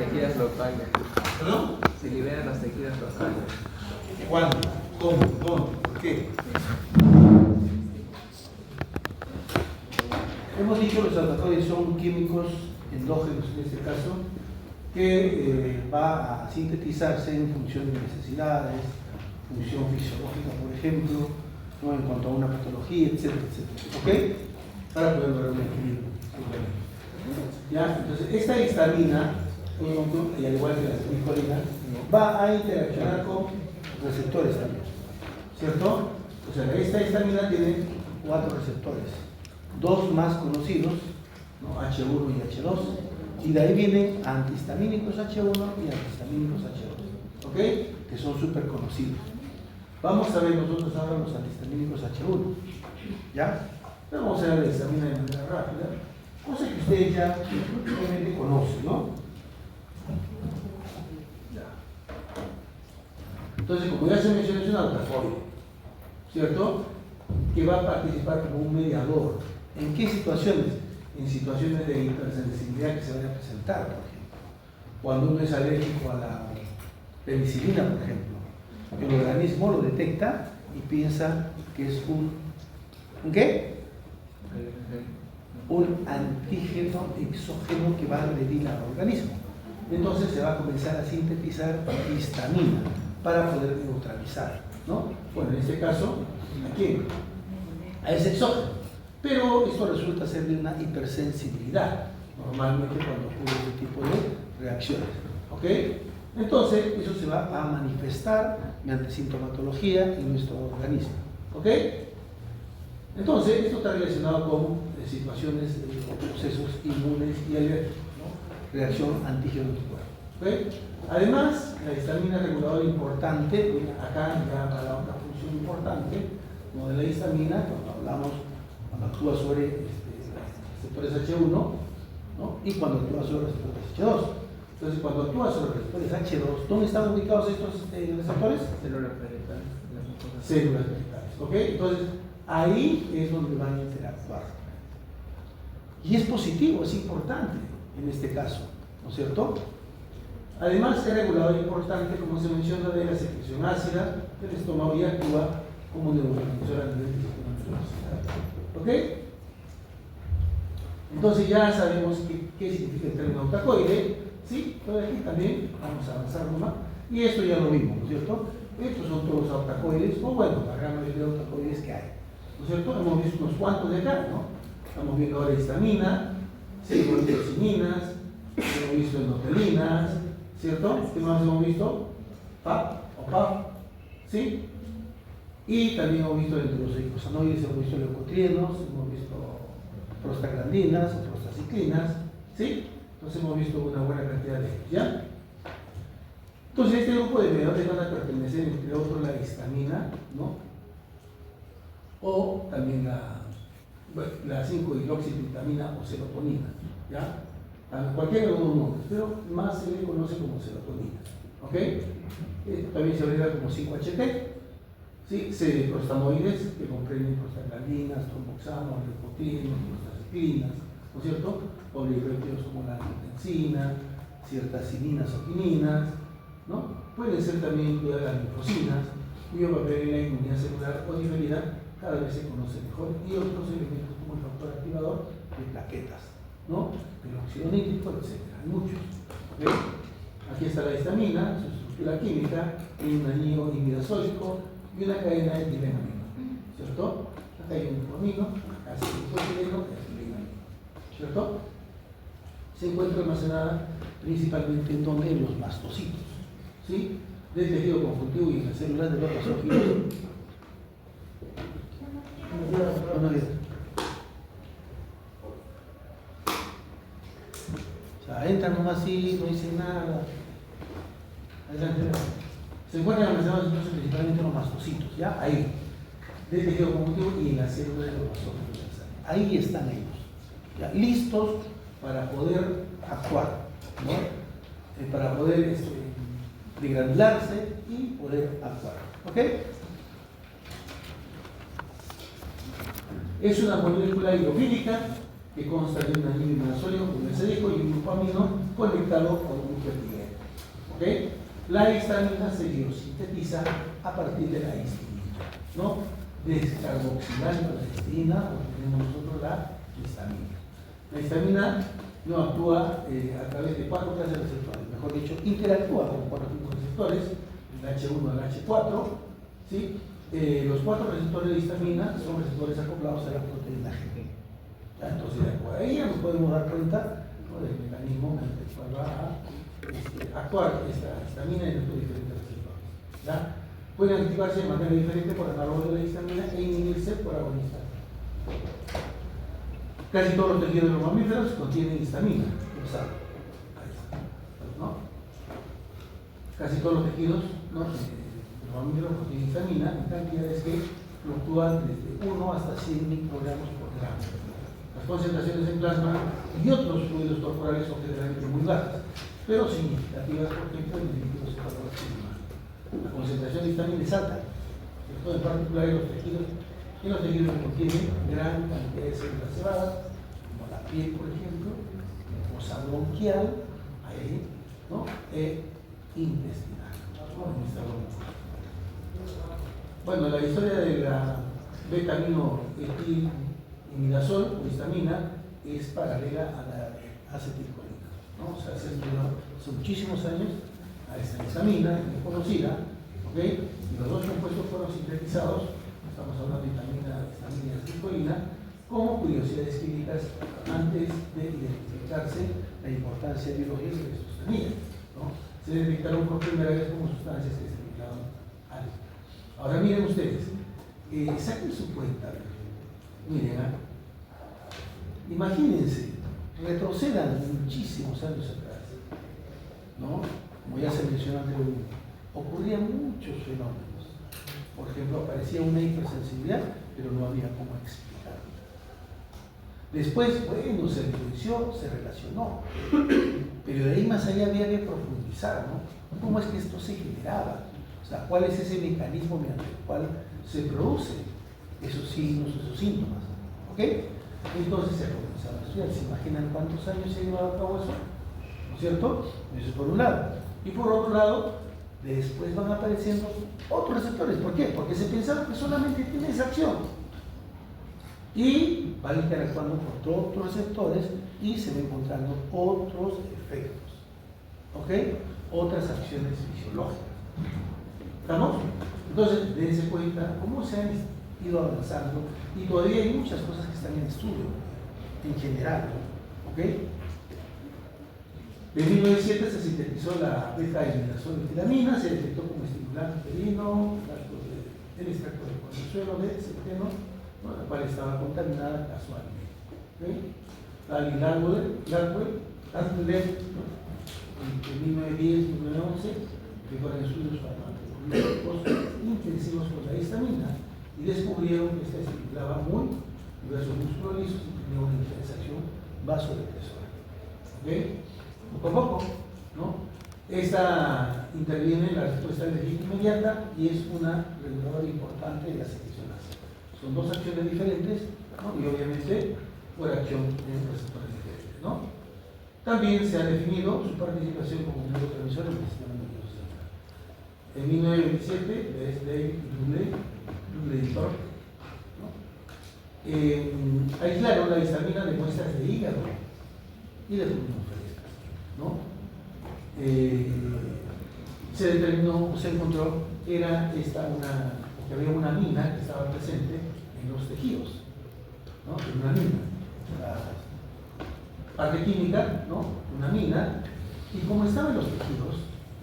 tejidas locales. ¿No? Se liberan las tejidas locales. ¿Cuándo? ¿Cómo? ¿Dónde? ¿Por qué? Hemos dicho que los alcaloides son químicos endógenos en este caso, que va a sintetizarse en función de necesidades, función fisiológica, por ejemplo, ¿no? En cuanto a una patología, etcétera, etcétera. ¿Ok? Para poder lograr un equilibrio. ¿Ya? Entonces, esta histamina, y al igual que la acetilcolina, va a interaccionar con receptores también, ¿cierto? O sea, esta histamina tiene 4 receptores, 2 más conocidos, ¿no? H1 y H2, y de ahí vienen antihistamínicos H1 y antihistamínicos H2, ¿ok? Que son súper conocidos. Vamos a ver nosotros ahora los antihistamínicos H1, ¿ya? Pero vamos a ver la histamina de manera rápida, cosa que ustedes ya obviamente conocen, ¿no? Ya. Entonces, como ya se mencionó, es un alcaloide, ¿cierto? Que va a participar como un mediador. ¿En qué situaciones? En situaciones de hipersensibilidad que se van a presentar, por ejemplo. Cuando uno es alérgico a la penicilina, por ejemplo, el organismo lo detecta y piensa que es ¿un qué? Un antígeno exógeno que va a agredir al organismo. Entonces se va a comenzar a sintetizar histamina para poder neutralizar, ¿no? Bueno, en este caso, ¿a quién? A ese exógeno. Pero esto resulta ser de una hipersensibilidad, normalmente cuando ocurre este tipo de reacciones, ¿ok? Entonces, eso se va a manifestar mediante sintomatología en nuestro organismo, ¿ok? Entonces, esto está relacionado con situaciones o procesos inmunes y alérgicos, ¿no? Reacción antígeno-anticuerpo, ¿ok? Además, la histamina es reguladora importante, acá ya va a dar una función importante, como de la histamina, cuando actúa sobre receptores H1, ¿no? Y cuando actúa sobre receptores H2. Entonces, cuando actúa sobre receptores H2, ¿dónde están ubicados estos receptores? Células vegetales. Células vegetales, ¿ok? Entonces, ahí es donde van a interactuar. Y es positivo, es importante en este caso, ¿no es cierto? Además, es regulador importante, como se menciona, de la secreción ácida del estómago y actúa como neurotransmisor a nivel del sistema nervioso. ¿Ok? Entonces ya sabemos qué significa el término autacoide, ¿sí? Entonces aquí también vamos a avanzar nomás. Y esto ya lo vimos, ¿no es cierto? Estos son todos los autacoides, o bueno, la gran mayoría de autacoides que hay, ¿no es cierto? Hemos visto unos cuantos de acá, ¿no? Estamos viendo ahora histamina, citocininas, hemos visto endotelinas, ¿cierto? ¿Qué más hemos visto? PAP o PAP, ¿sí? Y también hemos visto dentro de los eicosanoides, hemos visto leucotrienos, hemos visto prostaglandinas o prostaciclinas, ¿sí? Entonces hemos visto una buena cantidad de ellos, ¿ya? Entonces este grupo de mediadores van a pertenecer, entre otros, la histamina, ¿no? O también la 5-hidroxivitamina o serotonina, ¿ya? Cualquiera de los nombres, pero más se le conoce como serotonina, ¿ok? También se agrega como 5-HT, ¿sí? Prostanoides que comprenden prostaglandinas, tromboxano, leucotrienos, prostaciclinas, ¿no es cierto? Polipéptidos como la angiotensina, ciertas cininas o quininas, ¿no? Pueden ser también incluidas las linfocinas, cuyo papel en la inmunidad celular o diferida cada vez se conoce mejor, y otros elementos como el factor activador de plaquetas, ¿no? El óxido nítrico, etc. Hay muchos. ¿Okay? Aquí está la histamina, su estructura química, un anillo imidazólico y una cadena de dilenamino, ¿cierto? Acá hay un formino, acá hay un fosfileno y un dilenamino, ¿cierto? Se encuentra almacenada principalmente en donde en los mastocitos, ¿sí? Del tejido conjuntivo y en las células de los basófilos. O sea, entran nomás así, no dicen nada. Se encuentran almacenados entonces principalmente en los mastocitos, ¿ya? Ahí, del tejido conjuntivo y en las células de los basófilos. Ahí están ellos, ¿ya? Listos para poder actuar, ¿no? Para poder degranularse y poder actuar, ¿ok? Es una molécula hidrofílica, que consta de un anillo imidazolio, como ya se dijo, y un grupo amino conectado con un núcleo ligero. ¿Ok? La histamina se biosintetiza a partir de la histamina, ¿no? Descarboxilando la histamina, obtenemos nosotros la histamina. La histamina no actúa a través de 4 clases de receptores, mejor dicho, interactúa con 4 tipos de receptores, el H1 al H4, ¿sí? Los 4 receptores de histamina son receptores acoplados a la proteína G. Entonces, por ahí ya nos podemos dar cuenta, ¿no?, del mecanismo en el cual va a actuar esta histamina en estos diferentes receptores. ¿Ya? Pueden activarse de manera diferente por análogo de la histamina e inhibirse por agonista. Casi todos los tejidos de los mamíferos contienen histamina, ¿no? Casi todos los tejidos, ¿no?, de los mamíferos contienen histamina en cantidades que fluctúan desde 1 hasta 100 microgramos por gramo. Las concentraciones en plasma y otros fluidos corporales son generalmente muy bajas, pero significativas, por ejemplo, en el líquido cefalorraquídeo humano. La concentración de histamina es alta, en particular en los tejidos que contienen gran cantidad de células cebadas, como la piel, por ejemplo, la fosa bronquial, ahí, ¿no?, e intestinal, ¿no?, en esta bronquia. Bueno, la historia de la beta-aminoetilimidazol o histamina es paralela a la acetilcolina, ¿no? O sea, se estudió hace muchísimos años a esta histamina, es conocida, ¿ok? Y los dos compuestos fueron sintetizados, estamos hablando de histamina y acetilcolina, como curiosidades químicas antes de identificarse la importancia biológica de estos anillos, ¿no? Se detectaron por primera vez como sustancias que se vinculaban al. Ahora miren ustedes, saquen su cuenta, miren, imagínense, retrocedan muchísimos años atrás, ¿no? Como ya se mencionó anteriormente, ocurrían muchos fenómenos. Por ejemplo, aparecía una hipersensibilidad, pero no había cómo explicarlo. Después, bueno, se evidenció, se relacionó, pero de ahí más allá había que profundizar, ¿no? ¿Cómo es que esto se generaba? O sea, ¿cuál es ese mecanismo mediante el cual se producen esos signos, esos síntomas? ¿Ok? Entonces se comenzaba a estudiar. ¿Se imaginan cuántos años se llevaba a cabo eso? ¿No es cierto? Eso es por un lado. Y por otro lado, después van apareciendo otros receptores. ¿Por qué? Porque se pensaba que solamente tiene esa acción. Y va interactuando con otros receptores y se va encontrando otros efectos. ¿Ok? Otras acciones fisiológicas. ¿Estamos? Entonces, dense cuenta cómo se han ido avanzando y todavía hay muchas cosas que están en estudio, en general, ¿no? ¿Ok? En 1907 se sintetizó la beta-imidazoletilamina, se detectó como estimulante uterino, el extracto de consuelo de centeno, ¿no?, la cual estaba contaminada casualmente. ¿Okay? Tal Larwell, en 1910-1911, que fueron estudios farmacológicos intensivos con la histamina y descubrieron que esta estimulaba muy diversos músculos lisos y tenía una intensación vasodepresora. ¿Ok? Poco a poco, ¿no? Esta interviene en la respuesta alérgica inmediata y es una reguladora importante de las secreciones. Son dos acciones diferentes, ¿no?, y obviamente por acción en receptores diferentes, ¿no? También se ha definido su participación como neurotransmisor en el sistema nervioso central. En 1927, es David Lulein, ¿no?, aislaron la histamina de muestras de hígado y de pulmón frescas, ¿no? Se determinó, se encontró que era que había una amina que estaba presente en los tejidos, ¿no? Una amina, la parte química, ¿no?, una amina, y como estaba en los tejidos,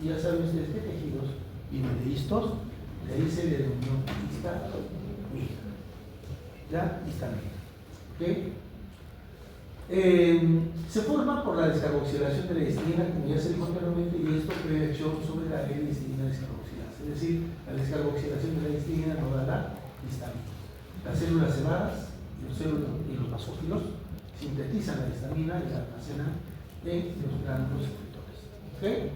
y ya saben ustedes qué tejidos vienen de histos, de ahí se denominó histamina, ¿ya? Histamina, ¿ok? Se forma por la descarboxilación de la histamina, como ya se dijo anteriormente, y esto crea acción sobre la L-histamina descarboxilasa. Es decir, la descarboxilación de la histamina no da la histamina. Las células cebadas y los basófilos sintetizan la histamina y la almacenan en los gránulos secretores. ¿Okay?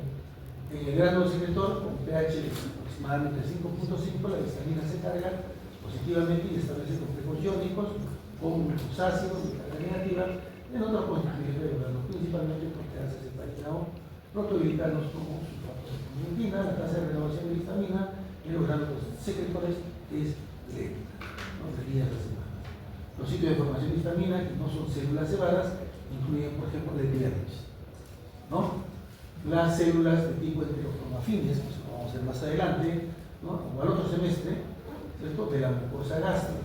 En el gránulo secretor, con pH de aproximadamente 5.5, la histamina se carga positivamente y establece complejos iónicos con muchos ácidos, respuesta negativa, en otros constituye regularlo, principalmente porque hace separado protoglicanos como sulfato de conjuntina. La tasa de renovación de histamina en los granos secretores es lenta, ¿no? De días a semanas. Los sitios de formación de histamina, que no son células cebadas, incluyen, por ejemplo, el epidermis, ¿no? Las células de tipo enterocromafines, pues lo vamos a ver más adelante, ¿no? O al otro semestre, ¿cierto? De la mucosa gástrica,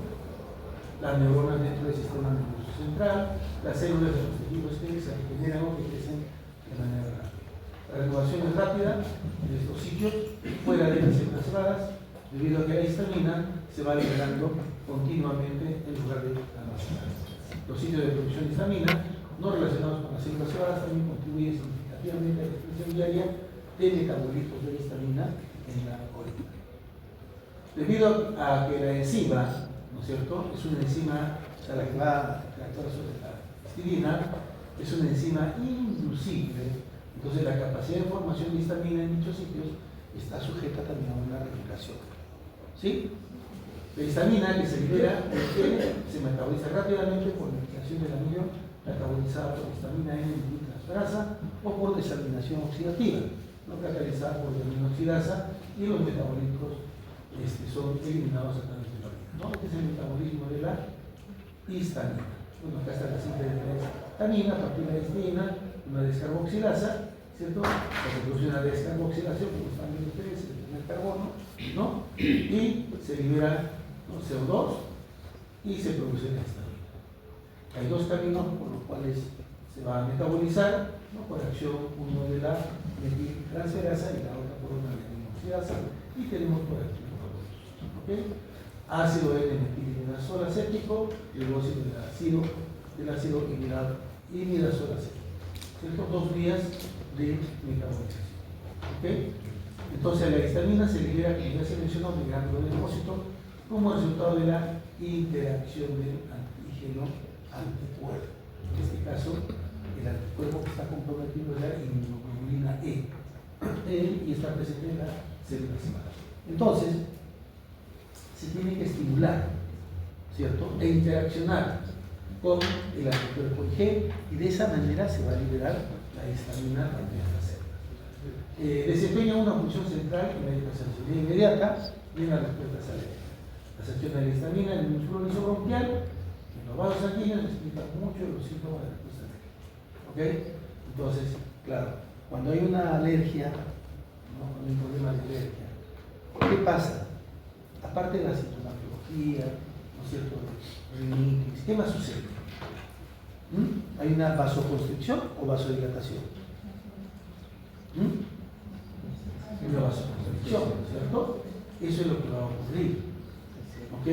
las neuronas dentro del sistema nervioso central, las células de los tejidos que se regeneran o que crecen de manera rápida. La renovación es rápida de estos sitios fuera de las células cebadas, debido a que la histamina se va liberando continuamente en lugar de almacenarse. Los sitios de producción de histamina no relacionados con las células cebadas también contribuyen significativamente a la expresión diaria de metabolitos de histamina en la orina. Debido a que la enzima, ¿no es cierto?, es una enzima, o sea, la que va a actuar sobre la histidina, es una enzima inducible, entonces la capacidad de formación de histamina en dichos sitios está sujeta también a una regulación. ¿Sí? La histamina que se libera del pene se metaboliza rápidamente por mediación del anillo catabolizada por histamina N transferasa o por desaminación oxidativa, no catalizada por aminoxidasa, y los metabolitos son eliminados a través de la orina, ¿no? Este es el metabolismo de la histamina. Bueno, acá está la síntesis de la histamina, a partir de la histamina, una descarboxilasa, ¿cierto? Se produce una descarboxilación, como están viendo ustedes, el primer carbono, ¿no? Y se libera, ¿no?, CO2 y se produce la histamina. Hay dos caminos por los cuales se va a metabolizar, ¿no?, por acción, uno de la metiltransferasa y la otra por una metinoxidasa, y tenemos por aquí los carbonos, ¿ok? Ácido N-metilimidazola acético y el óxido del ácido imidazola acético, ¿cierto? Dos vías de metabolización, ¿ok? Entonces la histamina se libera, como ya se mencionó, migrando del depósito como resultado de la interacción del antígeno-anticuerpo. En este caso, el anticuerpo que está comprometido es la inmunoglobulina E, y está presente en la célula celular. Entonces, se tiene que estimular, ¿cierto?, e interaccionar con el anticuerpo G, y de esa manera se va a liberar la histamina también en las células. Desempeña una función central en la hipersensibilidad inmediata y en las respuestas alérgicas. La sección de la histamina en el músculo lisobronquial, en los vasos sanguíneos, explica mucho los síntomas de la respuesta alérgica. ¿Ok? Entonces, claro, cuando hay una alergia, ¿no?, cuando hay un problema de alergia, ¿qué pasa? Aparte de la sintomatología, ¿no es cierto?, rinitis, ¿qué más sucede? ¿Hay una vasoconstricción o vasodilatación? Una vasoconstricción, ¿cierto? Eso es lo que va a ocurrir, ¿ok?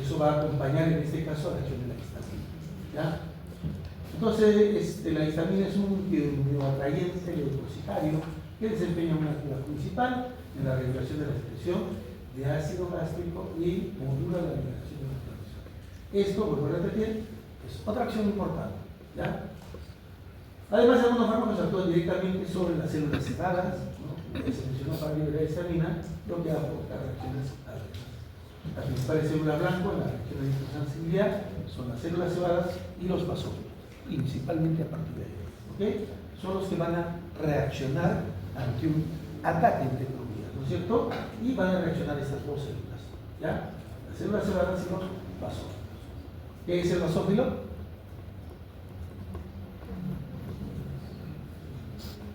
Eso va a acompañar en este caso a la acción de la histamina, ¿ya? Entonces, la histamina es un bioatrayente leucocitario que desempeña una actividad principal en la regulación de la excreción de ácido gástrico y modula la liberación de inflamación. Esto, vuelvo a repetir, es otra acción importante, ¿ya? Además, algunos fármacos actúan directamente sobre las células cebadas, ¿no?, que se mencionó para liberar histamina, lo que aporta reacciones adversas. Las principales células blanco en la reacción de hipersensibilidad son las células cebadas y los basófilos, principalmente a partir de ahí, ¿ok? Son los que van a reaccionar ante un ataque entre comillas, ¿no es cierto? Y van a reaccionar estas dos células, ¿ya? Las células cebadas y los basófilos. ¿Qué es el basófilo?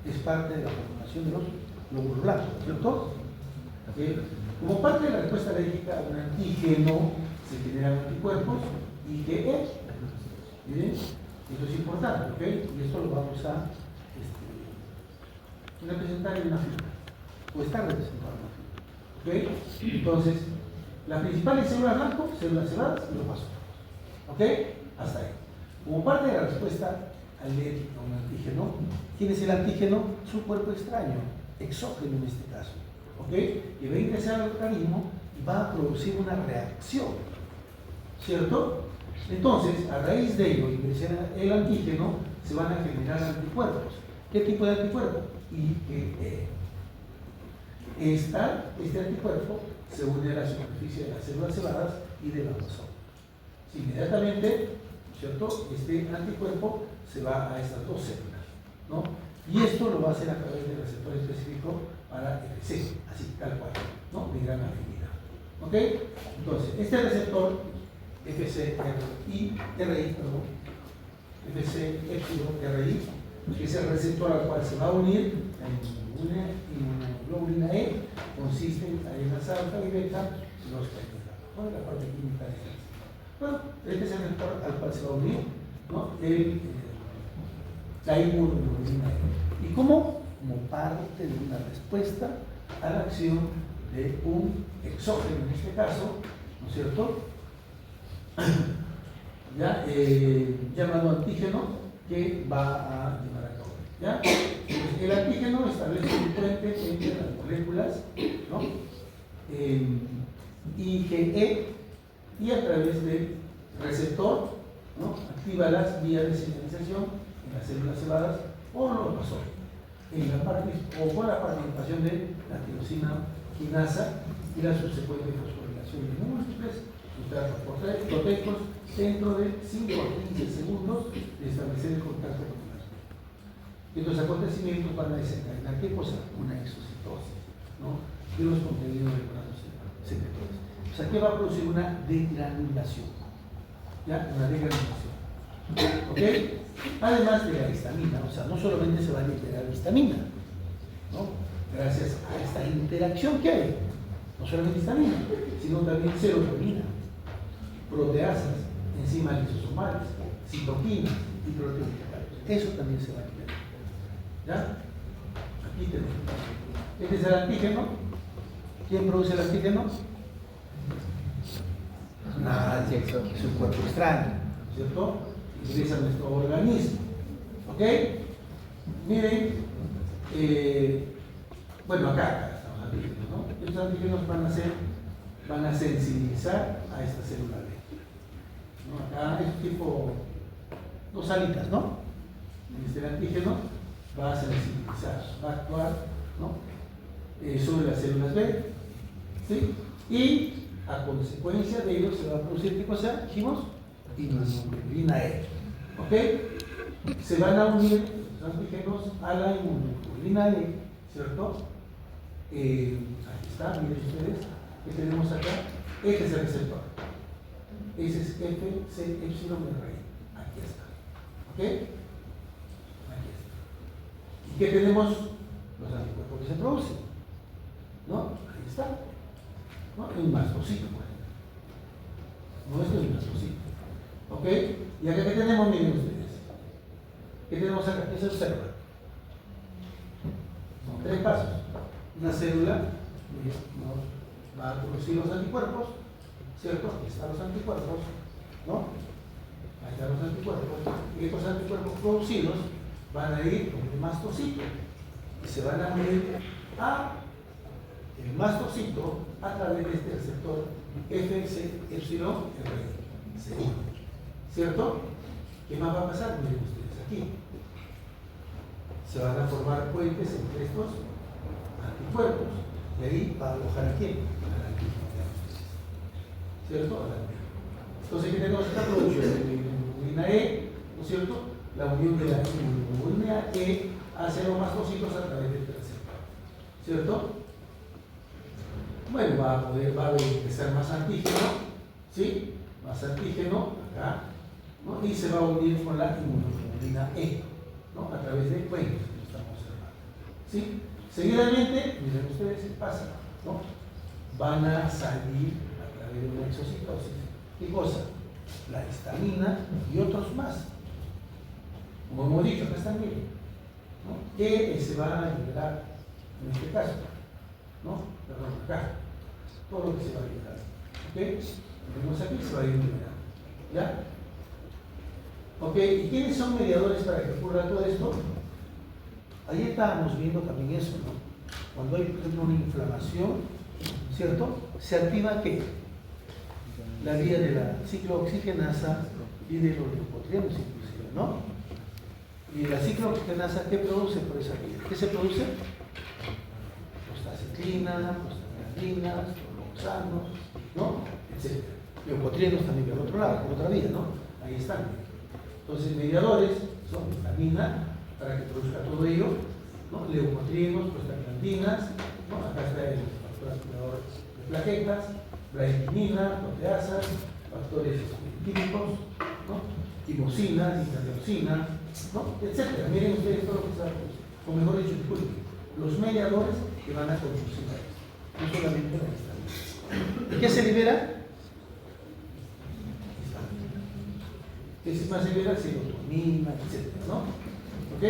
Es parte de la formación de los glóbulos blancos, ¿no es cierto? Como parte de la respuesta alérgica a un antígeno se generan anticuerpos, IgE. ¿Bien? Esto es importante, ¿ok? Y esto lo vamos a representar en una figura, o está representado en una figura, ¿ok? Entonces, las principales células blanco, células cebadas y los basófilos, ¿ok? Hasta ahí. Como parte de la respuesta alérgica a un antígeno, ¿quién es el antígeno? Su cuerpo extraño, exógeno en este caso, ¿ok? Que va a ingresar al organismo y va a producir una reacción, ¿cierto? Entonces, a raíz de ello, ingresar el antígeno, se van a generar anticuerpos. ¿Qué tipo de anticuerpo? IgE. Este anticuerpo se une a la superficie de las células cebadas y de los basófilos. Inmediatamente ¿cierto? Este anticuerpo se va a estas dos células, ¿no? Y esto lo va a hacer a través del receptor específico para FC, así tal cual, ¿no? De gran afinidad. ¿Ok? Entonces, este receptor FcRI, que es el receptor al cual se va a unir la inmunoglobulina E, consiste en cadenas alfa y beta, los cadenas. ¿Cuál es la parte química de esto? Bueno, este es el receptor al cual se va a unir, ¿no? La inmunoglobulina E. ¿Y cómo? Como parte de una respuesta a la acción de un exógeno, en este caso, ¿no es cierto? ¿Ya? Llamado antígeno que va a llevar a cabo. ¿Ya? Entonces, el antígeno establece un puente entre las moléculas, ¿no? IgE, y a través del receptor, ¿no? Activa las vías de señalización en las células cebadas o no lo pasó o con la participación de la tirosina quinasa y la subsecuente fosforilación de múltiples sustratos proteicos dentro de 5 a 15 segundos de establecer el contacto con el ácido. Estos acontecimientos van a desencadenar ¿qué cosa? Una exocitosis, ¿no? De los contenidos regulados secretores. O sea, que va a producir una degranulación. ¿Ya? Una degranulación. ¿Ok? Además de la histamina, o sea, no solamente se va a liberar histamina, ¿no? Gracias a esta interacción que hay, no solamente histamina, sino también serotonina, proteasas, enzimas lisosomales, citoquinas y proteínas. Eso también se va a liberar. ¿Ya? Aquí tenemos. Este es el antígeno. ¿Quién produce el antígeno? Nadie, es un cuerpo extraño, ¿cierto? Ingresa a nuestro organismo. ¿Ok? Miren, bueno, acá estamos antígenos, ¿no? Estos antígenos van a sensibilizar a esta célula B. ¿No? Acá es tipo dos alitas, ¿no? Este antígeno va a sensibilizar, va a actuar, ¿no? Sobre las células B, ¿sí? Y a consecuencia de ello se va a producir, ¿qué cosa? Dijimos, inmunoglobulina E. ¿Ok? Se van a unir los antígenos a la inmunoglobulina E, ¿cierto? Ahí está, miren ustedes, ¿qué tenemos acá? Este es el receptor. Ese es FcεRI. Aquí está. ¿Ok? Aquí está. ¿Y qué tenemos? Los anticuerpos que se producen. ¿No? Ahí está. ¿No? Un mastocito, por ejemplo. No, esto es un mastocito. ¿Ok? Y acá, ¿qué tenemos? Miren ustedes. ¿Qué tenemos acá? ¿Qué se observa? Son 3 pasos. Una célula nos va a producir los anticuerpos, ¿cierto? Aquí están los anticuerpos, ¿no? Ahí están los anticuerpos. Y estos anticuerpos producidos van a ir con el mastocito y se van a unir a el mastocito a través de este receptor FcεRI, ¿cierto? ¿Qué más va a pasar? Miren ustedes aquí. Se van a formar puentes entre estos anticuerpos. Y ahí va a alojar a quién? Al antígeno de ustedes. ¿Cierto? Al antígeno. Entonces, ¿qué tenemos esta producción de inmunoglobulina E? ¿No es cierto? La unión de la inmunoglobulina E hacia los mastocitos a través del receptor. ¿Cierto? Bueno, va a empezar más antígeno, ¿sí? Más antígeno, acá, ¿no? Y se va a unir con la inmunoglobulina E, ¿no? A través de puentes que estamos observando, ¿sí? Seguidamente, miren ustedes qué pasa, ¿no? Van a salir a través de una exocitosis. ¿Qué cosa? La histamina y otros más. Como hemos dicho, acá están bien, ¿no? Que se van a liberar en este caso, ¿no? Perdón, acá. Todo lo que se va a liberar. ¿Ok? Lo vemos aquí, se va a ir liberando. ¿Ya? ¿Ok? ¿Y quiénes son mediadores para que ocurra todo esto? Ahí estábamos viendo también eso, ¿no? Cuando hay, por ejemplo, una inflamación, ¿cierto? Se activa ¿qué? La vía de la ciclooxigenasa y de los leucotrienos inclusive, ¿no? Y la ciclooxigenasa, ¿qué produce por esa vía? ¿Qué se produce? Prostaciclina, prostaglandinas, proloxanos, ¿no? Etc. Leucotrienos también por otro lado, por otra vía, ¿no? Ahí están. Entonces, mediadores son histamina, para que produzca todo ello, ¿no? Leucotrienos, prostaglandinas, ¿no? Acá está el factor activador de plaquetas, bradykinin, proteasas, factores químicos, ¿no? Timosina, interleucina, ¿no? Etcétera. Miren ustedes todo lo que está, o mejor dicho, disculpen, los mediadores que van a conducir a esto, no solamente la histamina. ¿Qué se libera? ¿Qué más se libera? Serotonina, etcétera, ¿no? ¿Ok?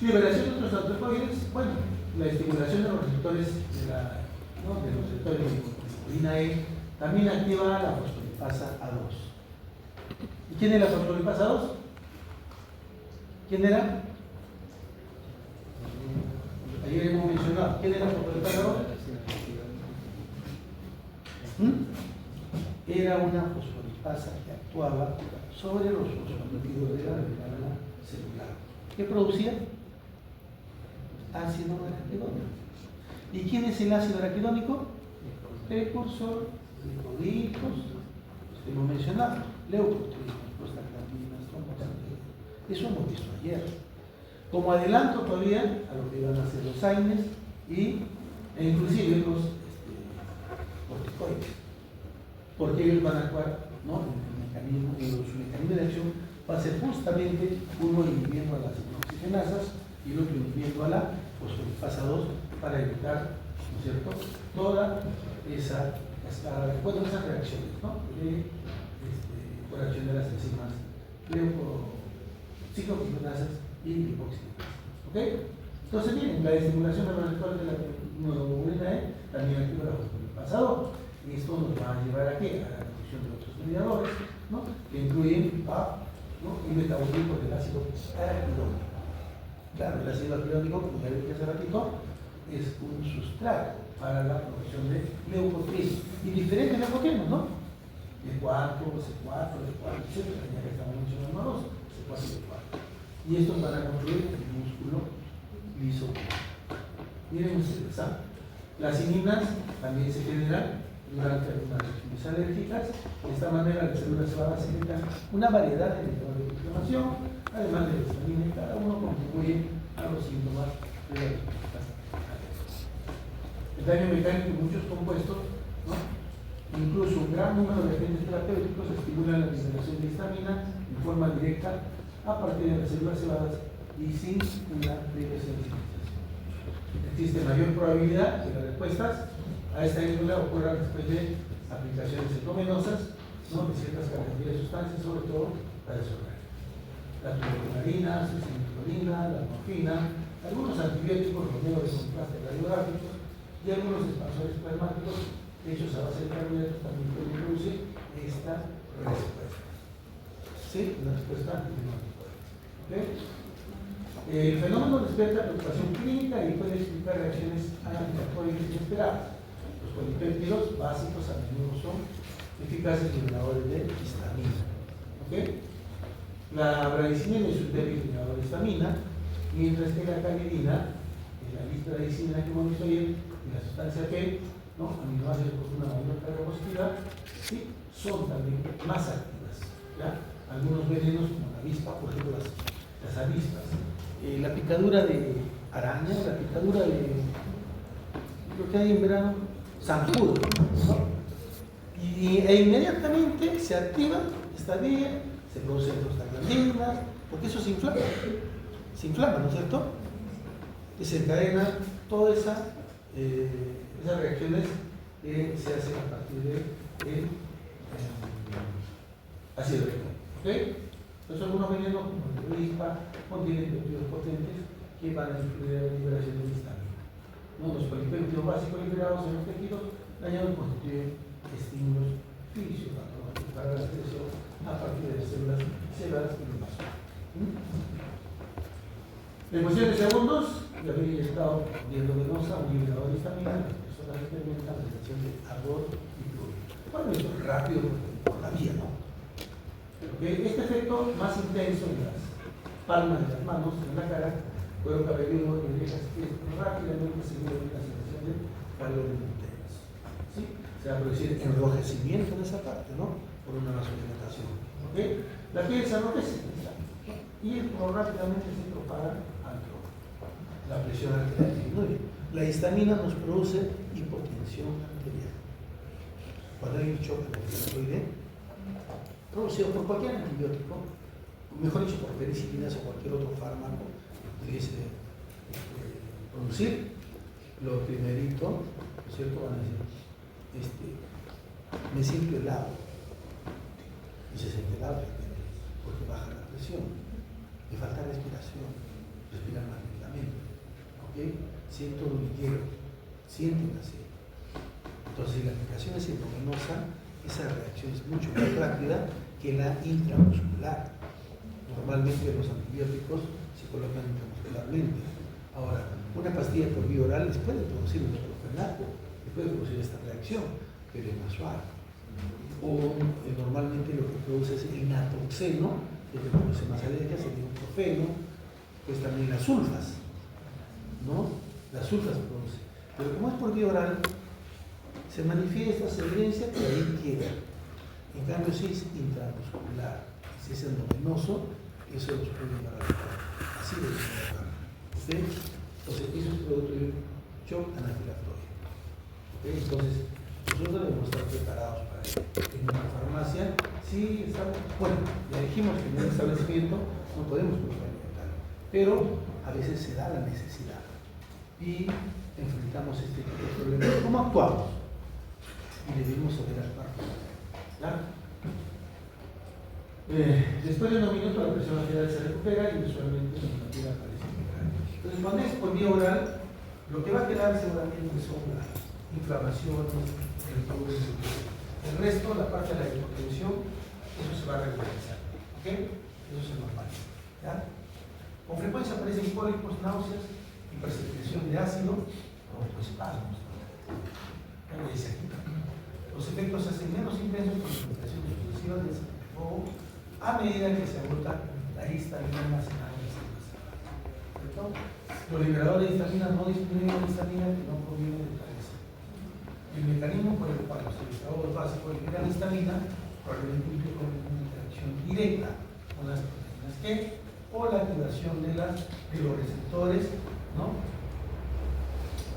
Liberación de otros antropoides, bueno, la estimulación de los receptores de los receptores de nicotina E también activa la fosfolipasa A2. ¿Y quién es la fosfolipasa 2? ¿Quién era? Ayer hemos mencionado. ¿Quién era la fosfolipasa 2? Era una fosfolipasa que actuaba sobre los fosfolípidos de la membrana celular. ¿Qué producía? Ácido araquidónico. ¿Y quién es el ácido araquidónico? Precursor de licolitos, hemos mencionado, leucotrienos, prostaglandinas, trombocinas. Eso hemos visto ayer. Como adelanto todavía a lo que van a hacer los AINES e inclusive los corticoides, porque ellos van a actuar, ¿no? Su mecanismo de acción va a ser justamente uno inhibiendo a las oxigenasas y el otro inhibiendo a la fosfolipasa 2 para evitar, ¿no es cierto?, toda esa cascada, bueno, esas reacciones, ¿no?, por acción de las enzimas ciclooxigenasas y lipoxigenasas. ¿Ok? Entonces, miren, la estimulación de los receptores de la hemoglobina E también activa la fosfolipasa 2. Y esto nos va a llevar a qué? A la reducción de otros mediadores, ¿no?, que incluyen PAP, ¿no?, y metabolismo del ácido araquidónico. Claro, el ácido araquidónico, como ya dije hace ratito, es un sustrato para la producción de leucotrienos. Y diferentes leucotrienos, ¿no? D4, C4, D4, etc. Ya que estamos mencionando a dos, C4 y D4. Y estos van a construir el músculo liso. Miren ustedes, ¿ah? Las cininas también se generan durante algunas reacciones alérgicas. De esta manera, las células se van a secretar una variedad de mediadores de inflamación, además de la histamina, y cada uno contribuye a los síntomas de la respuesta alérgica. El daño mecánico de muchos compuestos, ¿no?, incluso un gran número de agentes terapéuticos estimulan la liberación de histamina en forma directa a partir de las células cebadas y sin una previa sensibilización. Existe mayor probabilidad de las respuestas a esta índole ocurran después de aplicaciones endomenosas, ¿no?, de ciertas categorías de sustancias, sobre todo para desarrollar la tuberculina, la succinilcolina, la morfina, algunos antibióticos, los medios de contraste radiográficos y algunos expansores plasmáticos hechos a base de carbohidratos también pueden producir esta respuesta. ¿Sí? Una respuesta inmunológica. ¿Okay? El fenómeno despierta preocupación clínica y puede explicar reacciones antiinflamatorias inesperadas. Los polipéptidos básicos a menudo son eficaces liberadores de histamina. ¿Okay? La bradykinin es un débil liberador de histamina, mientras que la calidina, la bradykinin que hemos visto ayer, y la sustancia P, ¿no?, aminoácidos con una mayor carga positiva, ¿sí?, son también más activas. ¿Ya? Algunos venenos, como la avispa, por ejemplo, las avispas, la picadura de araña, la picadura de lo que hay en verano, zancudo, ¿no?, e inmediatamente se activa esta vía, se producen prostaglandinas, porque eso se inflama, ¿no es cierto? Y se encadena todas esas reacciones que se hacen a partir de ácido rectal. ¿Ok? Entonces, algunos venenos, como el avispa, contienen péptidos potentes que van a influir en la liberación de histamina. ¿No? Los polipéptidos básicos liberados en los tejidos dañados constituyen estímulos fisiopatológicos para la secreción a partir de las células cebadas y los vasos. En cuestión de segundos, ya había inyectado vía venosa un liberador de histamina, las personas experimentan la sensación de ardor y fluido. Bueno, esto es rápido por la vía, ¿no? Este efecto más intenso en las palmas de las manos, en la cara, cuero cabelludo y orejas, que rápidamente seguido de la sensación de calor en los dedos. ¿Sí? Se va a producir enrojecimiento en esa parte, ¿no?, por una vasodilatación. ¿Okay? La piel se enrojece y rápidamente se propaga al tronco. La presión arterial disminuye. La histamina nos produce hipotensión arterial. Cuando hay un choque antiinflamatoide producido por cualquier antibiótico, mejor dicho por penicilinas o cualquier otro fármaco que pudiese producir, lo primerito, ¿no es cierto? Van a decir, me siento helado. Y se siente helado porque baja la presión, me falta respiración, respirar más lentamente, ¿ok? Siento hormigueo, sienten así. Entonces, si la aplicación es endovenosa, esa reacción es mucho más rápida que la intramuscular. Normalmente los antibióticos se colocan intramuscularmente. Ahora, una pastilla por vía oral les puede producir un diclofenaco, les puede producir esta reacción, pero es más suave. O normalmente lo que produce es el naproxeno, que produce más alergias, el ibuprofeno, pues también las sulfas, ¿no? Las sulfas produce. Pero como es por vía oral, se manifiesta, se evidencia, pero ahí queda. En cambio, si es intramuscular, si es endovenoso, eso los puede llevar a la muerte. Así de trabajar. ¿Okay? Entonces, eso es producto de un shock anafiláctico. ¿Okay? Entonces, nosotros debemos estar preparados para ello. En una farmacia, sí estamos, bueno, ya dijimos que en un establecimiento no podemos colocar inventario, pero a veces se da la necesidad y enfrentamos este tipo de problemas. ¿Cómo actuamos? Y debemos saber actuar. ¿Claro? Después de unos minutos la presión arterial se recupera y usualmente la normativa aparece impecable. Entonces, cuando es por vía oral, lo que va a quedar seguramente son las inflamaciones, el resto, la parte de la hipotensión, eso se va a regularizar. ¿Ok? Eso es normal. ¿Ya? Con frecuencia aparecen cólicos, náuseas, hipersecreción de ácido o espasmos. Los efectos se hacen menos intensos con concentraciones sucesivas o a medida que se agota la histamina almacenada en las células. ¿Cierto? Los liberadores de histamina no disminuyen la histamina que no proviene de cabeza. El mecanismo por el cual los liberadores básicos liberan histamina probablemente implica una interacción directa con las proteínas que o la activación de los receptores, ¿no?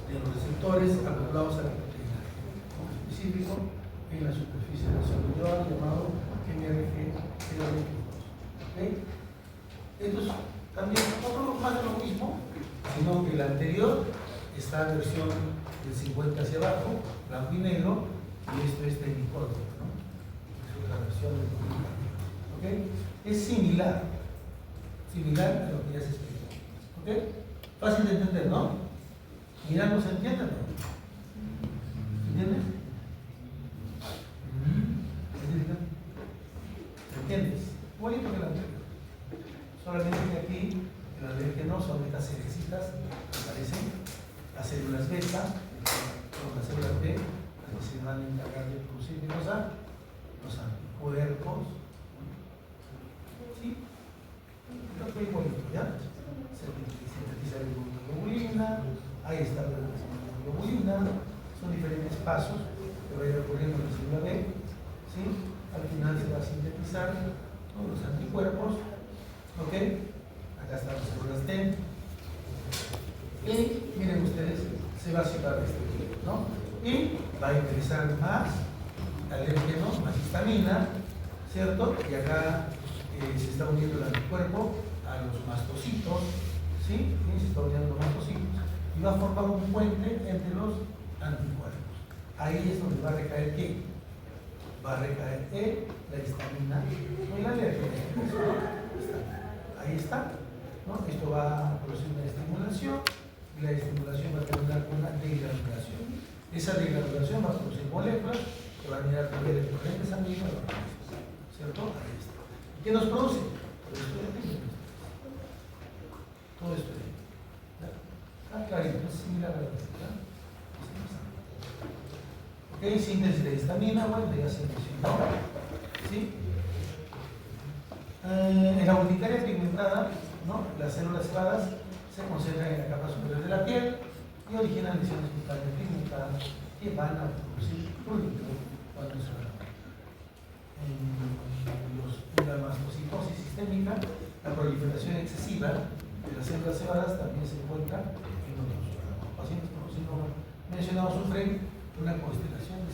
De los receptores acoplados a la proteína específico en la superficie del celular llamado MRG. ¿Okay? Esto es también otro más de lo mismo, sino que el anterior está en versión del 50 hacia abajo, blanco y negro, y esto es tecnicólogo, ¿no? Es otra versión del tecnicólogo. ¿Okay? Es similar a lo que ya se explicó. ¿Okay? Fácil de entender, ¿no? Mirando se entiende, ¿no? ¿Entiendes? ¿Entiendes? Igualito que el anterior. Solamente que aquí el alérgeno son estas cerecitas que aparecen, las células beta, o las células B, que se van a encargar de producir los anticuerpos. ¿Sí? Esto es igualito, ¿ya? Se sintetiza la inmunoglobulina, ahí está la inmunoglobulina, son diferentes pasos que va a ir ocurriendo en la célula B, ¿sí? Al final se va a sintetizar, ¿no? Los anticuerpos, ¿ok? Acá están las células T. Y miren ustedes, se va a cerrar este tipo, ¿no? Y va a ingresar más alérgeno, más histamina, ¿cierto? Y acá se está uniendo el anticuerpo a los mastocitos, ¿sí? Y se está uniendo los mastocitos. Y va a formar un puente entre los anticuerpos. Ahí es donde va a recaer ¿qué? Va a recaer la histamina o el alérgeno. Ahí está, ¿no? Esto va a producir una estimulación y la estimulación va a terminar con una degranulación. Esa degranulación va a producir moléculas que van a ir a través de diferentes amigos, ¿cierto? Ahí está. ¿Qué nos produce? Todo esto de aquí. Todo esto de aquí. Está clarito, es similar a la otra. Ok, síntesis de histamina, bueno, ya se mencionó. ¿Sí? En la urticaria pigmentada, ¿no? Las células cebadas se concentran en la capa superior de la piel y originan lesiones cutáneas pigmentadas que van a producir prurito cuando se van. la mastocitosis sistémica, la proliferación excesiva de las células cebadas también se encuentra en otros pacientes con los síndromes mencionados sufren una constelación de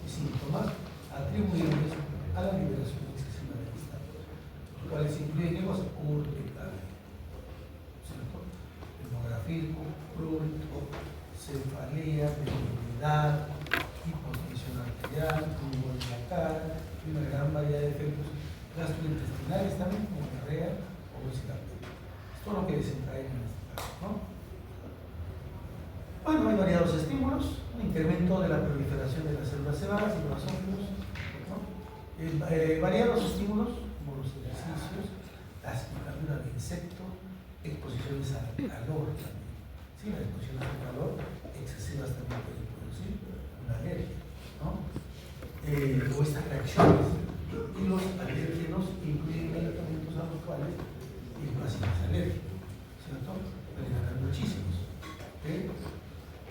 síntomas atribuibles a la liberación excesiva de histamina, los cuales incluyen higos urticarios, hemografismo, prurito, cefalea, debilidad, hipotensión arterial, tumor en la cara y una gran variedad de efectos gastrointestinales también, como diarrea o obesidad. Esto es lo que desencadena en este caso, ¿no? Bueno, hay variados estímulos, un incremento de la proliferación de las células cebadas y los basófilos, ¿no? Variados estímulos, como los ejercicios, la picadura de insectos, exposiciones al calor también. Sí, las exposiciones al calor excesivas también pueden producir una alergia, ¿no? O estas reacciones. Y los alérgenos incluyen medicamentos a los cuales el paciente es alérgico, ¿cierto? Pueden haber muchísimos. ¿Okay?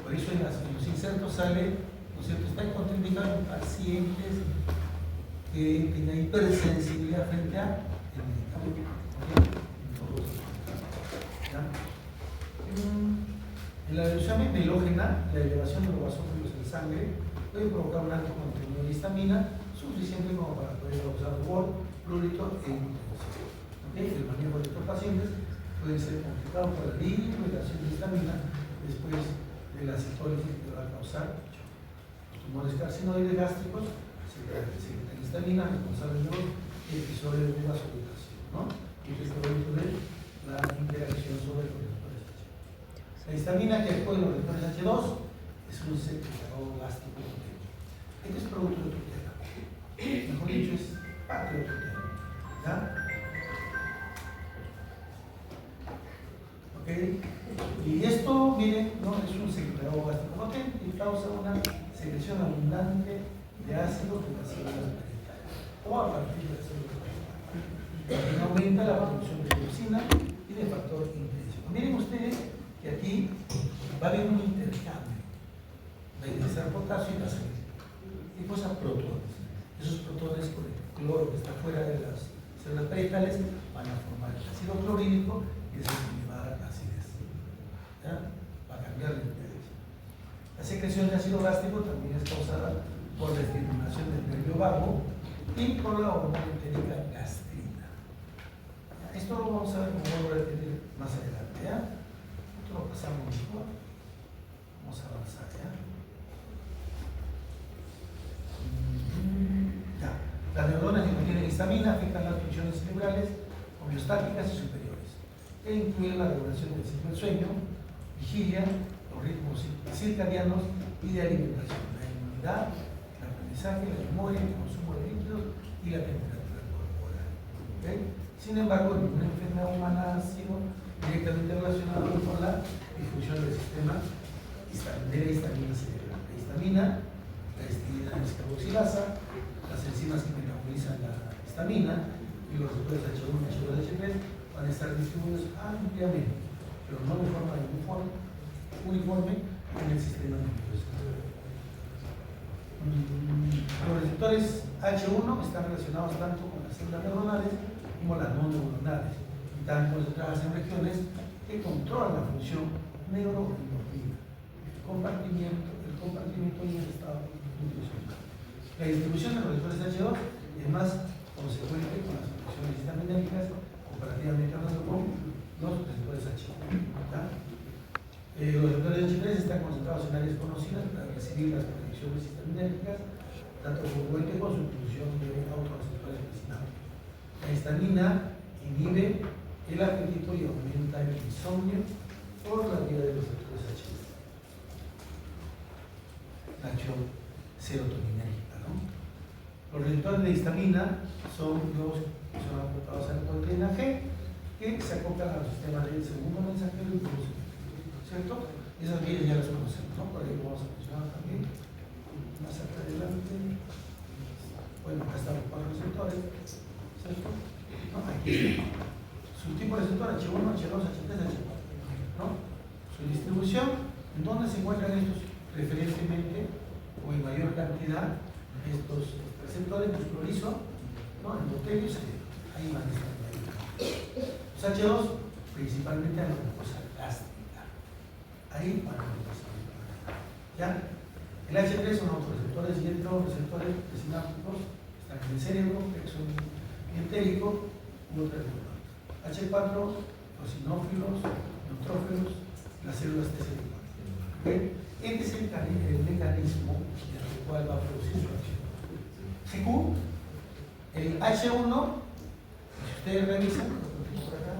Por eso en los insertos sale, ¿no es cierto? Está contraindicado en pacientes que tienen hipersensibilidad frente a el medicamento. En la reducción melógena, la elevación de los basófilos en sangre puede provocar un alto contenido de histamina suficiente como para poder causar rubor, prurito e hipotensión. El manejo de estos pacientes puede ser complicado por la liberación de histamina después de la cetólisis que va a causar los tumores carcinoides gástricos, secretan histamina responsable de los episodios de vasodilatación, ¿no? Y este es producto de la interacción sobre los receptores H. La histamina que actúa en los receptores H2 es un secretador gástrico potente. Este es producto de otro tema. Mejor dicho, es parte de otro tema. ¿Ya? ¿Okay? Y esto, miren, ¿no? Es un secretador gástrico potente y causa una secreción abundante de ácido de las células parietales o a partir de las células parietales. También aumenta la producción de dioxina y de factor intensivo. Miren ustedes que aquí va a haber un intercambio de ingresar potasio y la sangre. Y pues a protones. Esos protones con el cloro que está fuera de las células parietales van a formar el ácido clorhídrico y es el que le va a dar acidez. ¿Ya? Va a cambiar la pH. La secreción de ácido gástrico también es causada por la estimulación del nervio vago y por la hormona entérica gastrina. Esto lo vamos a ver como vuelvo a repetir más adelante. ¿Ya? Esto lo pasamos mejor. Vamos a avanzar. ¿Ya? Ya. Las neuronas que contienen histamina afectan las funciones cerebrales homeostáticas y superiores, que incluyen la regulación del ciclo del sueño, vigilia, los ritmos circadianos y de alimentación, la inmunidad, el aprendizaje, la memoria, el consumo de líquidos y la temperatura corporal. ¿Okay? Sin embargo, ninguna enfermedad humana ha sido directamente relacionada con la difusión del sistema de la histamina cerebral. La histamina, la histidina descarboxilasa, las enzimas que metabolizan la histamina y los receptores H1 y H2 H3 van a estar distribuidos ampliamente, pero no de forma uniforme en el sistema nervioso. Los receptores H1 están relacionados tanto con las células neuronales como las no neuronales y están concentradas en regiones que controlan la función neuroendorfina, el compartimiento y el estado nutricional. La distribución de los receptores H2 es más consecuente con las funciones histaminérgicas comparativamente hablando con los receptores H1. Los receptores H3 están concentrados en áreas conocidas para recibir las conexiones histaminérgicas, tanto consecuente con su inclusión de autorreceptores presinápticos. La histamina inhibe el apetito y aumenta el insomnio por la vía de los receptores H1. La acción serotoninérgica, ¿no? Los receptores de histamina son los que son acoplados a la proteína G, que se acoplan al sistema del segundo mensajero y producen, ¿cierto? Esas vías ya las conocemos, ¿no? Por ahí lo vamos a mencionar también más acá adelante. Bueno, acá están los 4 receptores, ¿cierto? ¿No? Aquí está. Su tipo de receptor H1, H2, H3, H4, ¿no? Su distribución, ¿en dónde se encuentran estos? Preferentemente o en mayor cantidad estos receptores musculorizo, ¿no? Endotelio, ahí van a estar. Los H2 principalmente a la mucosa gástrica. Ahí van a estar. ¿Ya? El H3 son autorreceptores y receptores sinápticos, están en el cerebro, que son entérico u otras neuronas. H4, los sinófilos, neutrófilos, las células T-cell4. ¿Okay? Este es el mecanismo en el cual va a producir su acción. GQ, el H1, si ustedes revisan, por acá,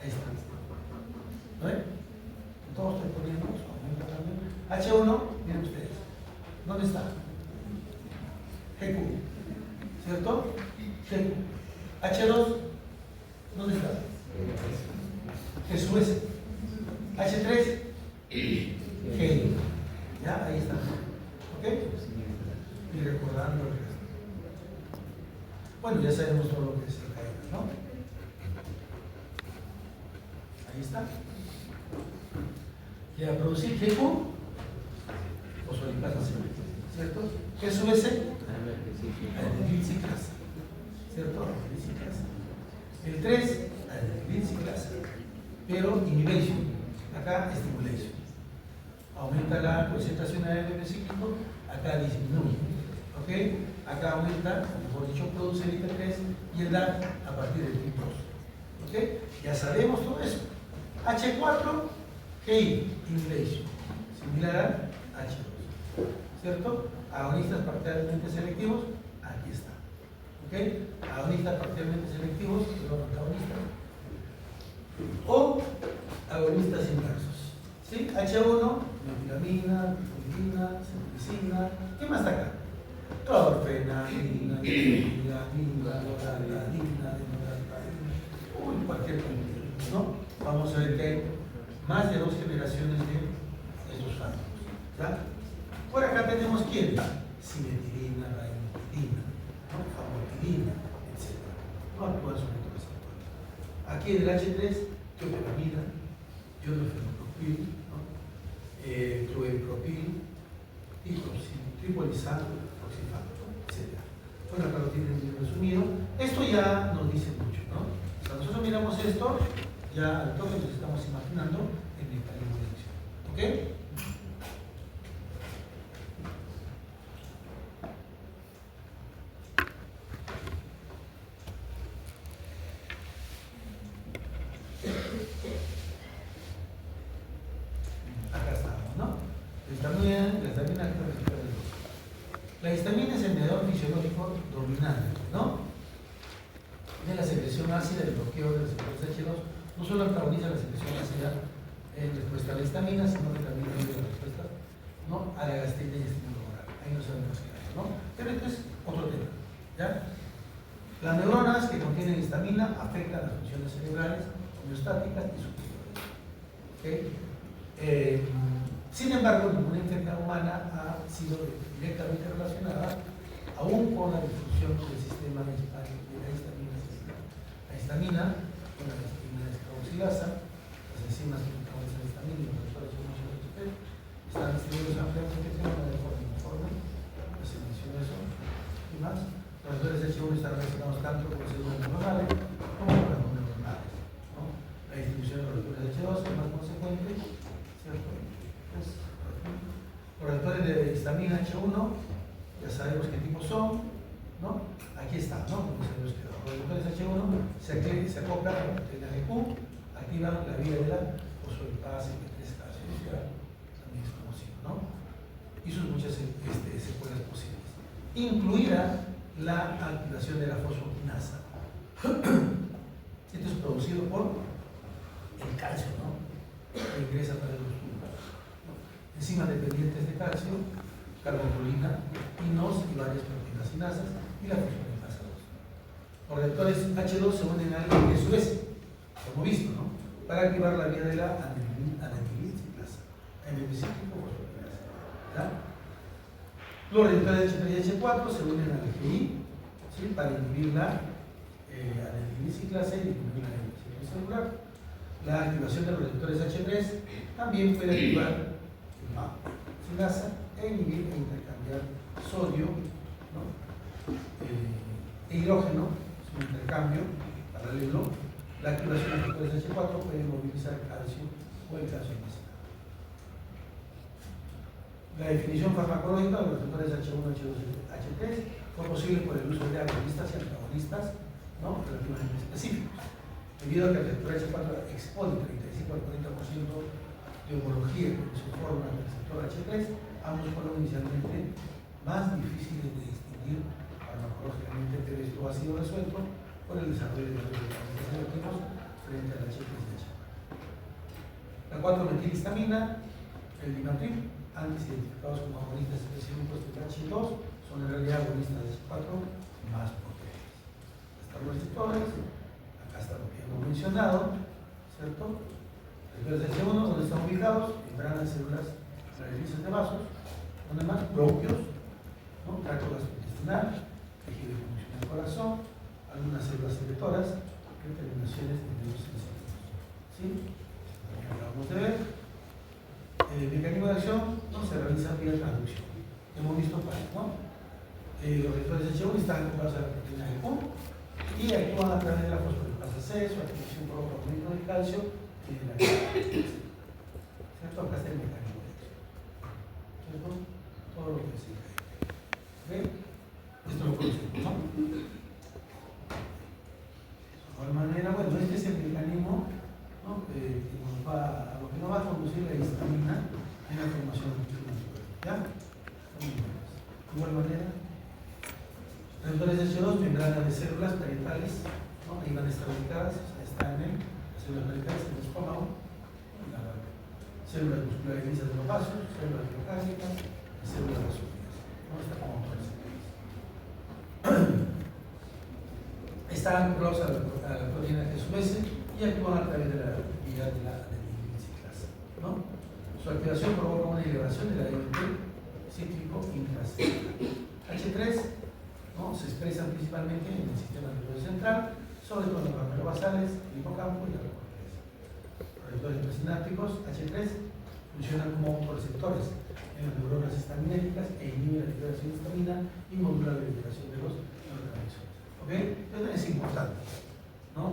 ahí está. ¿No ven? Todos estoy poniendo, H1, miren ustedes, ¿dónde está? GQ, ¿cierto? GQ. H2, ¿dónde está? G sub S. H3, G. ¿Ya? Ahí está. ¿Ok? Y recordando el resto. Bueno, ya sabemos todo lo que es la cadena, ¿no? Ahí está. Y a producir GQ, fosfolipasa, ¿cierto? G sub S, adenilciclasa, ¿cierto? Adenilciclasa. El 3, adenilciclasa, pero inhibition, acá stimulation. Aumenta la concentración de ADP cíclico, acá disminuye, ¿ok? Acá aumenta, mejor dicho, produce el IP3 y el DAC a partir del TIP2, ¿ok? Ya sabemos todo eso. H4, GI, inhibition, similar a H2, ¿cierto? Agonistas parcialmente selectivos, aquí está, ¿ok? Agonistas parcialmente selectivos, los antagonistas, o agonistas inversos, ¿sí? H1, metilamina, trifosfina, ceftriaxona, ¿qué más está acá? Clorfenamina, nilotinamina, loratadina, denoratadina, uy, cualquier cosa, ¿no? Vamos a ver que hay más de 2 generaciones de estos fármacos, ¿ya? Por acá tenemos quién, simetilina, raimetilina, ¿no? Famotidina, etc. No actúan sobre todo ese receptor. Aquí en el H3, tioperamida, ionofenopropil, ¿no? Fluoropropil, tripolizano, oxifano, etc. Bueno, acá lo tienen bien resumido. Esto ya nos dice mucho, ¿no? Cuando nosotros miramos esto, ya al toque nos estamos imaginando el mecanismo de acción. ¿Ok? Acá estamos, ¿no? La histamina es el mediador fisiológico dominante, ¿no? De la secreción ácida, el bloqueo de los receptores H2, no solo antagoniza la secreción ácida en respuesta a la histamina, sino que también ayuda la respuesta, ¿no?, a la gastrina y estímulo oral. Ahí no sabemos qué hay, ¿no? Pero esto es otro tema, ¿ya? Las neuronas que contienen histamina afectan las funciones cerebrales, homeostáticas y superiores. ¿Okay? Sin embargo, ninguna enfermedad humana ha sido directamente relacionada aún con la disfunción del sistema de la histamina. La histamina, con la histamina descarboxilasa, las enzimas que metabolizan la histamina y los receptores están distribuidos ampliamente de forma uniforme, no se menciona eso y más. Los receptores H1 están relacionados tanto con las células neuronales como con las no neuronales, ¿no? La distribución de los receptores H2 es más consecuente, ¿cierto? Pues, los receptores de histamina H1, ya sabemos qué tipos son, ¿no? Aquí está, ¿no? Los receptores H1 se acoplan a la proteína GQ, activan la vía de la fosfolipasa y P3-caseosidad, también es conocido, ¿no? Y sus muchas secuelas posibles, incluida la activación de la fosfoquinasa. Esto es producido por el calcio, ¿no? Que ingresa a través de los túbulos, ¿no? Enzimas dependientes de calcio, carboculina, inos y varias proteínas sinasas y la fosfolipasa 2. Los receptores H2 se unen al G sub S, como visto, ¿no?, para activar la vía de la adenilciclasa, fosfolipasa. Los receptores H3 y H4 se unen al GI, ¿sí?, para inhibir la adenilciclasa y disminuir la adenilciclasa celular. La activación de los receptores H3 también puede activar la sinasa e inhibir e intercambiar sodio, ¿no? E hidrógeno, es un intercambio paralelo. La activación de factores H4 puede movilizar calcio o el calcio almacenado. La definición farmacológica de los receptores H1, H2 y H3 fue posible por el uso de agonistas y antagonistas, ¿no?, relativamente específicos. Debido a que el receptor H4 expone 35 al 40% de homología con su forma del receptor H3, ambos fueron inicialmente más difíciles de distinguir farmacológicamente, pero esto ha sido resuelto por el desarrollo de los medicamentos selectivos frente al H3 y H4. La 4-metilhistamina, el dimatrip, antes identificados como agonistas específicos del H2, son en realidad agonistas de H4 más potentes. Están los receptores, acá está lo que hemos mencionado, ¿cierto? Receptores de H1, donde están ubicados, membranas, células, radializas de vasos, donde más propios, ¿no?, tracto gastrointestinal, tejido de función del corazón, algunas células secretoras, terminaciones de medios sensitivos. ¿Sí? Lo que acabamos de ver. El mecanismo de acción, ¿no?, se realiza vía transducción. Hemos visto cuál, ¿no? Los receptores H1 están enfocados a la proteína de Q y actúan a través de la fosfolipasa C, su activación provoca aumento del calcio y de la ¿cierto? Acá está el mecanismo de acción. ¿Cierto? Todo lo que se cae. ¿Ven? Esto lo conocemos, ¿no? De igual manera, bueno, este es el mecanismo, ¿no?, que nos va, a lo que nos va a conducir la histamina en la formación de anticuerpos. ¿Ya? De igual manera, receptores H2, membranas de células parietales, ¿no?, ahí van a estar ubicadas, o sea, están en las células parietales en el estómago, células musculares lisas de los vasos, células biocárnicas y células basóficas. ¿No? Está como todas. Están vinculados a la proteína de su S y actúan a través de la actividad de la adenosiclasa, ¿no? Su activación provoca una elevación de la AMP cíclico intracelular. H3, ¿no?, se expresan principalmente en el sistema nervioso central, sobre todo en los ramelobasales, el hipocampo y la corteza. Los receptores presinápticos H3 funcionan como autorreceptores en las neuronas estaminéricas e inhiben la liberación de histamina y modulan la liberación de los neurotransmisores. ¿Ok? Esto es importante, ¿no?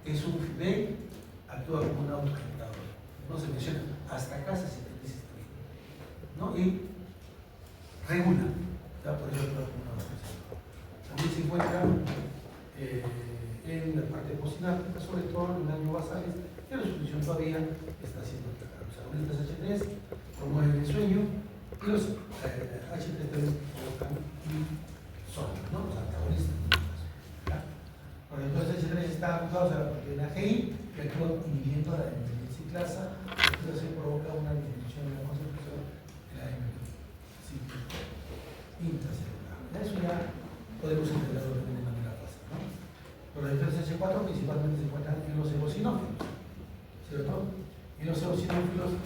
Es un feedback, actúa como un autogenerador. No se menciona, hasta acá se sintetiza histamina, ¿no? Y regula, ¿ya? Por eso actúa como un autogenerador. También se encuentra en la parte postsináptica, sobre todo en ganglios basales, pero su función todavía está siendo tratada. Los agonistas H3 promueven el sueño y los H3 también provocan insomnio, ¿no? Los antagonistas. Los H3 están apuntados a la proteína GI, que actúa inhibiendo la ciclasa, esto se provoca una disminución de la concentración de la cíclico intracelular. Eso ya podemos entenderlo de manera fácil, ¿no? Los receptores H4 principalmente se encuentran en los eosinófilos, ¿cierto? Y los eosinófilos